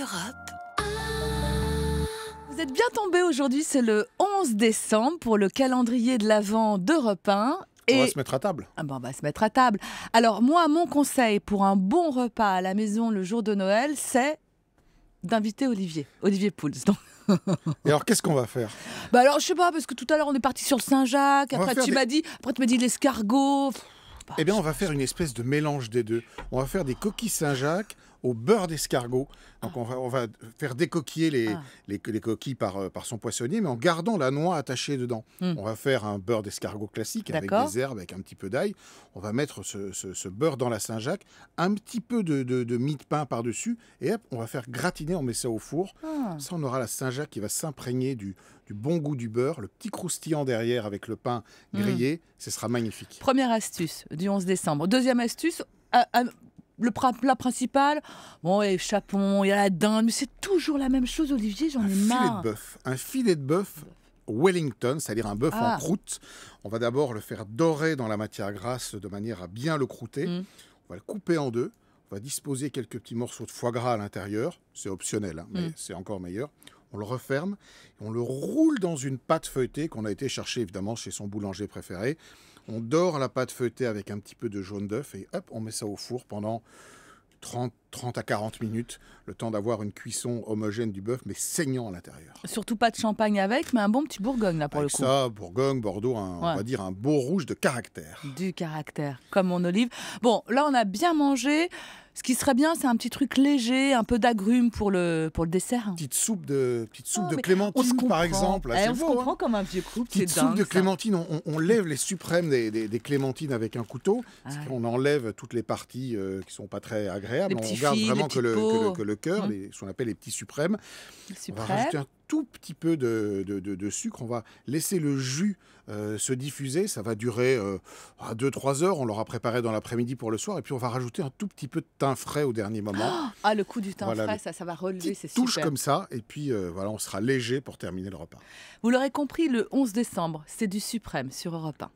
Europe. Vous êtes bien tombés aujourd'hui, c'est le 11 décembre pour le calendrier de l'Avent d'Europe 1. On va se mettre à table. Ah ben, on va se mettre à table. Alors moi, mon conseil pour un bon repas à la maison le jour de Noël, c'est d'inviter Olivier Pouls. Donc. Et alors, qu'est-ce qu'on va faire? Bah alors, je sais pas, parce que tout à l'heure, on est parti sur le Saint-Jacques. Après, tu m'as dit l'escargot. Eh bien, on va faire une espèce de mélange des deux. On va faire des coquilles Saint-Jacques au beurre d'escargot. Donc, on va faire décoquiller les coquilles par son poissonnier, mais en gardant la noix attachée dedans. On va faire un beurre d'escargot classique avec des herbes, avec un petit peu d'ail. On va mettre ce beurre dans la Saint-Jacques, un petit peu de mie de pain par-dessus, et hop, on va faire gratiner, on met ça au four. Ça, on aura la Saint-Jacques qui va s'imprégner du bon goût du beurre, le petit croustillant derrière avec le pain grillé. Ce sera magnifique. Première astuce du 11 décembre. Deuxième astuce, le plat principal, bon, il y a les chapons, il y a la dinde, mais c'est toujours la même chose, Olivier, j'en ai marre. Un filet de bœuf Wellington, c'est-à-dire un bœuf en croûte. On va d'abord le faire dorer dans la matière grasse de manière à bien le croûter. On va le couper en deux. On va disposer quelques petits morceaux de foie gras à l'intérieur. C'est optionnel, hein, mais c'est encore meilleur. On le referme et on le roule dans une pâte feuilletée qu'on a été chercher évidemment chez son boulanger préféré. On dore la pâte feuilletée avec un petit peu de jaune d'œuf et hop, on met ça au four pendant 30 à 40 minutes, le temps d'avoir une cuisson homogène du bœuf, mais saignant à l'intérieur. Surtout pas de champagne avec, mais un bon petit Bourgogne là pour avec le coup. Ça, Bourgogne, Bordeaux, on va dire un beau rouge de caractère. Du caractère, comme mon olive. Bon, là on a bien mangé. Ce qui serait bien, c'est un petit truc léger, un peu d'agrumes pour le dessert. Petite soupe de clémentine, par exemple. On se comprend comme un vieux couple. Petite soupe de clémentine. On lève les suprêmes des clémentines avec un couteau. On enlève toutes les parties qui ne sont pas très agréables. On garde vraiment que le cœur, ce qu'on appelle les petits suprêmes. On va rajouter un tout petit peu de sucre. On va laisser le jus se diffuser. Ça va durer 2-3 heures. On l'aura préparé dans l'après-midi pour le soir. Et puis, on va rajouter un tout petit peu de thym frais au dernier moment. Le coup du thym frais, ça va relever, c'est super. Touche comme ça. Et puis, on sera léger pour terminer le repas. Vous l'aurez compris, le 11 décembre, c'est du suprême sur Europe 1.